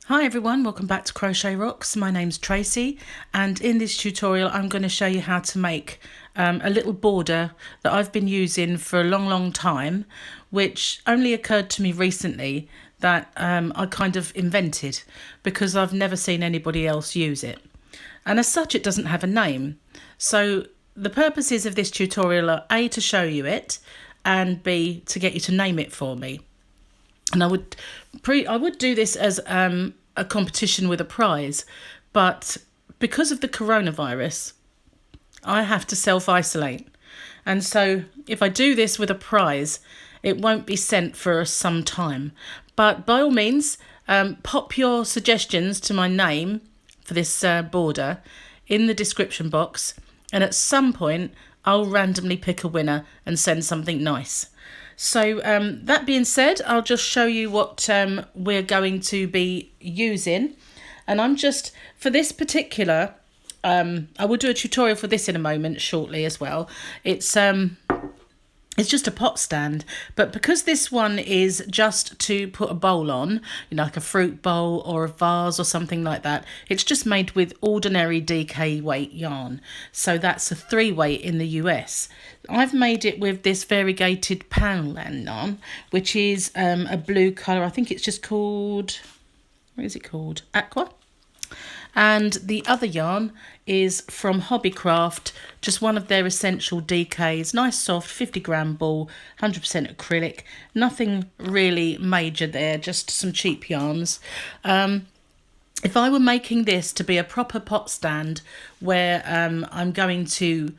Hi everyone, welcome back to Crochet Rocks. My name's Tracy, and in this tutorial I'm going to show you how to make a little border that I've been using for a long time, which only occurred to me recently that I kind of invented because I've never seen anybody else use it. And as such, it doesn't have a name. So the purposes of this tutorial are A, to show you it, and B, to get you to name it for me. And I would do this as a competition with a prize, but because of the coronavirus, I have to self-isolate. And so if I do this with a prize, it won't be sent for some time. But by all means, pop your suggestions to my name for this border in the description box, and at some point I'll randomly pick a winner and send something nice. So that being said, I'll just show you what we're going to be using. And I'm just, for this particular, I will do a tutorial for this in a moment shortly as well. It's just a pot stand, but because this one is just to put a bowl on, you know, like a fruit bowl or a vase or something like that, it's just made with ordinary DK weight yarn. So that's a 3 weight in the US. I've made it with this variegated Poundland yarn, which is a blue colour. I think it's just called, what is it called? Aqua. And the other yarn is from Hobbycraft, just one of their essential DKs, nice soft 50-gram ball, 100% acrylic, nothing really major there, just some cheap yarns. If I were making this to be a proper pot stand where I'm going to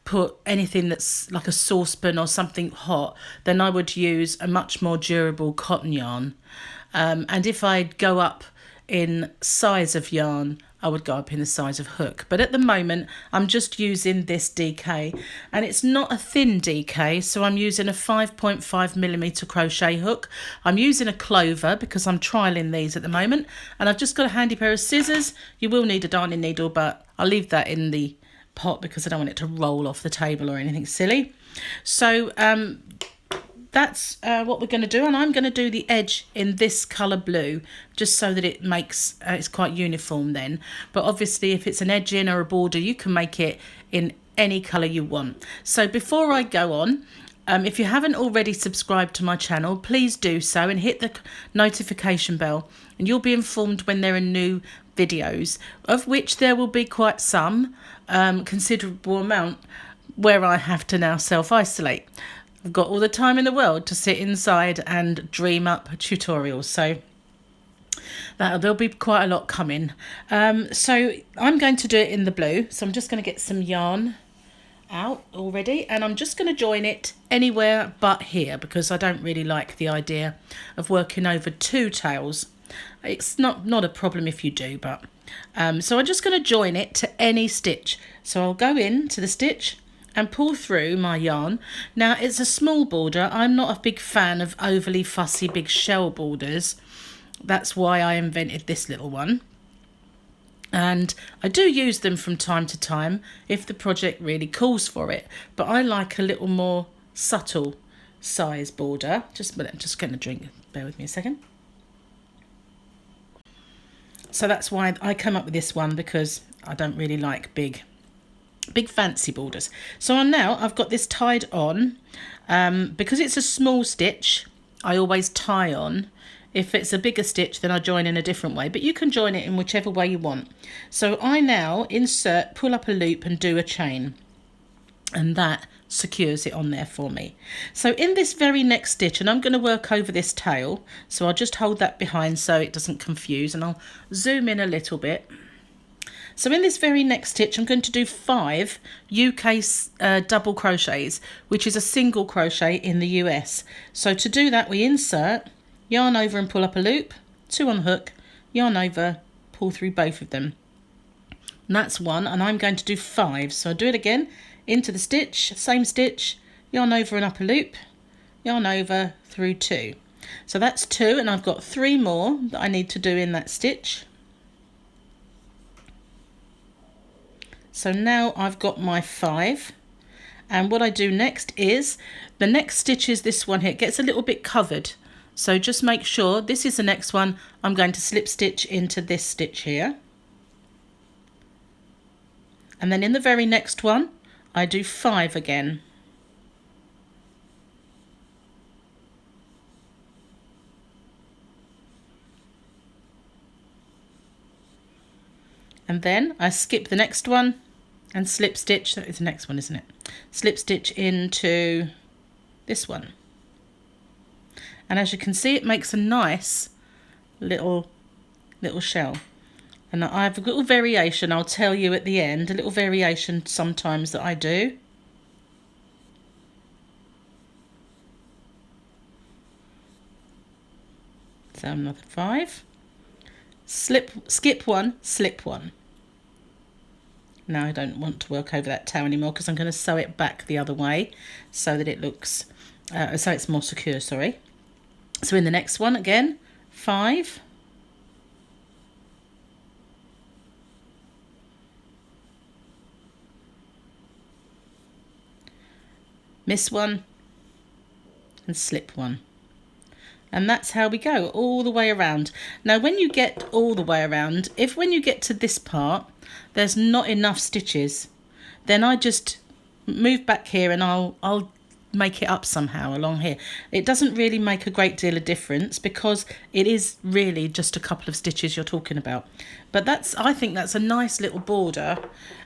put anything that's like a saucepan or something hot, then I would use a much more durable cotton yarn. And if I'd go up in size of yarn, I would go up in the size of hook. But at the moment, I'm just using this DK, and it's not a thin DK, so I'm using a 5.5mm crochet hook. I'm using a clover because I'm trialing these at the moment, and I've just got a handy pair of scissors. You will need a darning needle, but I'll leave that in the pot because I don't want it to roll off the table or anything silly. So that's what we're going to do, and I'm going to do the edge in this colour blue just so that it makes it's quite uniform then. But obviously if it's an edge in or a border, you can make it in any colour you want. So before I go on, if you haven't already subscribed to my channel, please do so and hit the notification bell, and you'll be informed when there are new videos, of which there will be quite some, considerable amount, where I have to now self-isolate. I've got all the time in the world to sit inside and dream up tutorials, so there'll be quite a lot coming. So I'm going to do it in the blue, so I'm just going to get some yarn out already, and I'm just going to join it anywhere but here because I don't really like the idea of working over two tails. It's not a problem if you do, but so I'm just going to join it to any stitch. So I'll go into the stitch and pull through my yarn. Now it's a small border. I'm not a big fan of overly fussy big shell borders. That's why I invented this little one. And I do use them from time to time if the project really calls for it. But I like a little more subtle size border. I'm just going to drink. Bear with me a second. So that's why I come up with this one, because I don't really like big fancy borders. So I've got this tied on. Because it's a small stitch, I always tie on. If it's a bigger stitch, then I join in a different way, but you can join it in whichever way you want. So I now insert, pull up a loop and do a chain, and that secures it on there for me. So in this very next stitch, and I'm going to work over this tail, so I'll just hold that behind so it doesn't confuse, and I'll zoom in a little bit. So in this very next stitch, I'm going to do 5 UK double crochets, which is a single crochet in the US. So to do that, we insert, yarn over and pull up a loop, 2 on the hook, yarn over, pull through both of them. And that's 1, and I'm going to do 5. So I'll do it again, into the stitch, same stitch, yarn over and up a loop, yarn over through 2. So that's 2, and I've got 3 more that I need to do in that stitch. So now I've got my 5, and what I do next is, the next stitch is this one here. It gets a little bit covered So just make sure this is the next one. I'm going to slip stitch into this stitch here. And then in the very next one, I do 5 again. And then I skip the next one and slip stitch, that is the next one, isn't it? Slip stitch into this one. And as you can see, it makes a nice little shell. And I have a little variation, I'll tell you at the end, a little variation sometimes that I do. So another 5. Skip 1, slip 1. Now I don't want to work over that tail anymore because I'm going to sew it back the other way so that it looks, so it's more secure, sorry. So in the next one again, 5. Miss 1 and slip 1. And that's how we go all the way around. Now when you get all the way around, if when you get to this part there's not enough stitches, then I just move back here and I'll make it up somehow along here. It doesn't really make a great deal of difference because it is really just a couple of stitches you're talking about. But I think that's a nice little border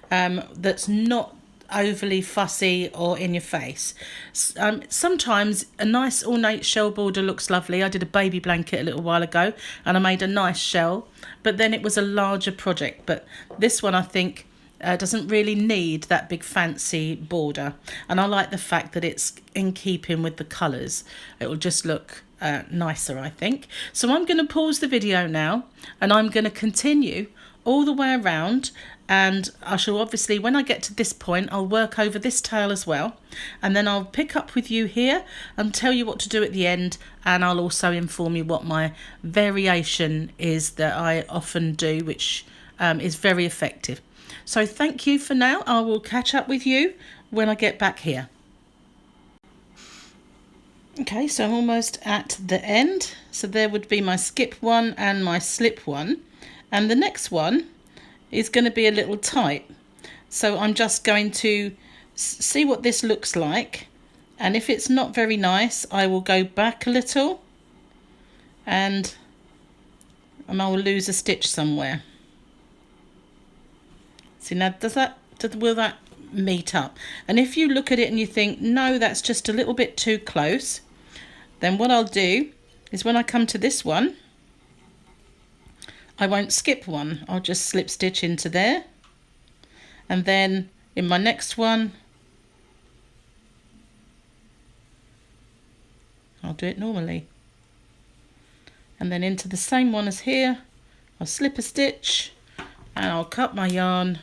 that's not overly fussy or in your face. Sometimes a nice ornate shell border looks lovely. I did a baby blanket a little while ago and I made a nice shell, but then it was a larger project. But this one I think doesn't really need that big fancy border, and I like the fact that it's in keeping with the colours. It will just look nicer, I think. So I'm going to pause the video now and I'm going to continue all the way around, and I shall obviously, when I get to this point, I'll work over this tail as well, and then I'll pick up with you here and tell you what to do at the end, and I'll also inform you what my variation is that I often do, which is very effective. So thank you for now. I will catch up with you when I get back here. Okay, so I'm almost at the end. So there would be my skip 1 and my slip 1. And the next one is going to be a little tight. So I'm just going to see what this looks like. And if it's not very nice, I will go back a little and I will lose a stitch somewhere. See, now will that meet up? And if you look at it and you think, no, that's just a little bit too close, then what I'll do is when I come to this one, I won't skip 1, I'll just slip stitch into there, and then in my next one I'll do it normally, and then into the same one as here I'll slip a stitch and I'll cut my yarn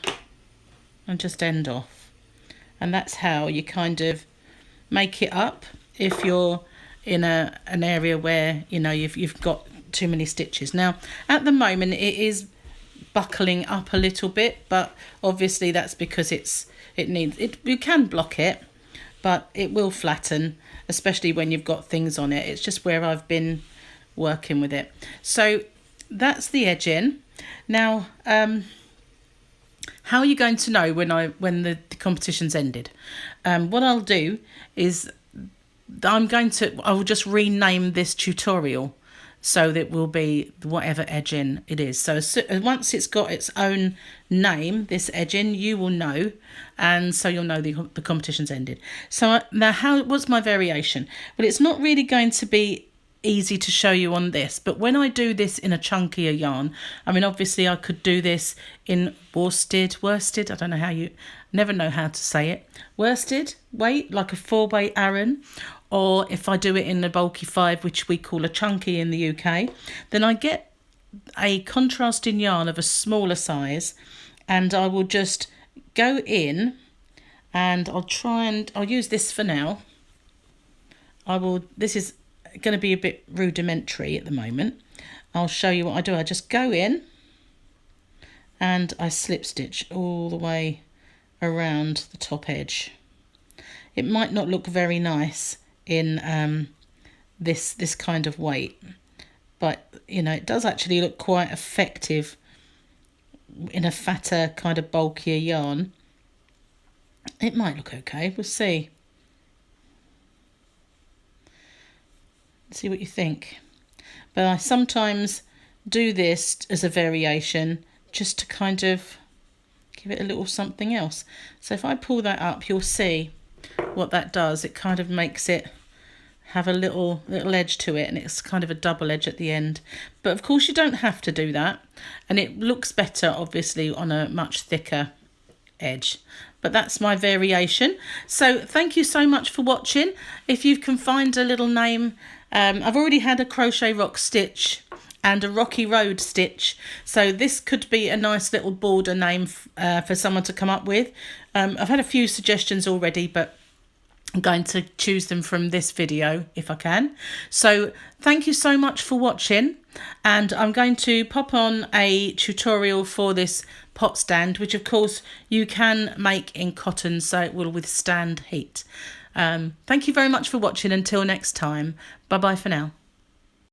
and just end off. And that's how you kind of make it up if you're in an area where you've got too many stitches. Now at the moment it is buckling up a little bit, but obviously that's because you can block it, but it will flatten, especially when you've got things on it. It's just where I've been working with it. So that's the edging. Now how are you going to know when the competition's ended? What I'll do is I will just rename this tutorial so that it will be whatever edging it is. So once it's got its own name, this edging, you will know, and so you'll know the competition's ended. So now what's my variation? Well, it's not really going to be easy to show you on this, but when I do this in a chunkier yarn, I mean obviously I could do this in worsted, I don't know never know how to say it, worsted weight, like a 4-weight Aran, or if I do it in the bulky 5, which we call a chunky in the UK, then I get a contrasting yarn of a smaller size, and I will just go in and I'll use this for now. This is going to be a bit rudimentary at the moment. I'll show you what I do. I just go in and I slip stitch all the way around the top edge. It might not look very nice in this kind of weight. But, you know, it does actually look quite effective in a fatter, kind of bulkier yarn. It might look okay. We'll see. See what you think. But I sometimes do this as a variation just to kind of give it a little something else. So if I pull that up, you'll see what that does. It kind of makes it have a little edge to it, and it's kind of a double edge at the end. But of course you don't have to do that, and it looks better obviously on a much thicker edge. But that's my variation. So thank you so much for watching. If you can find a little name, I've already had a Crochet Rock stitch and a Rocky Road stitch, so this could be a nice little border name for someone to come up with. I've had a few suggestions already, but I'm going to choose them from this video if I can. So thank you so much for watching, and I'm going to pop on a tutorial for this pot stand, which of course you can make in cotton so it will withstand heat. Thank you very much for watching. Until next time, bye bye for now.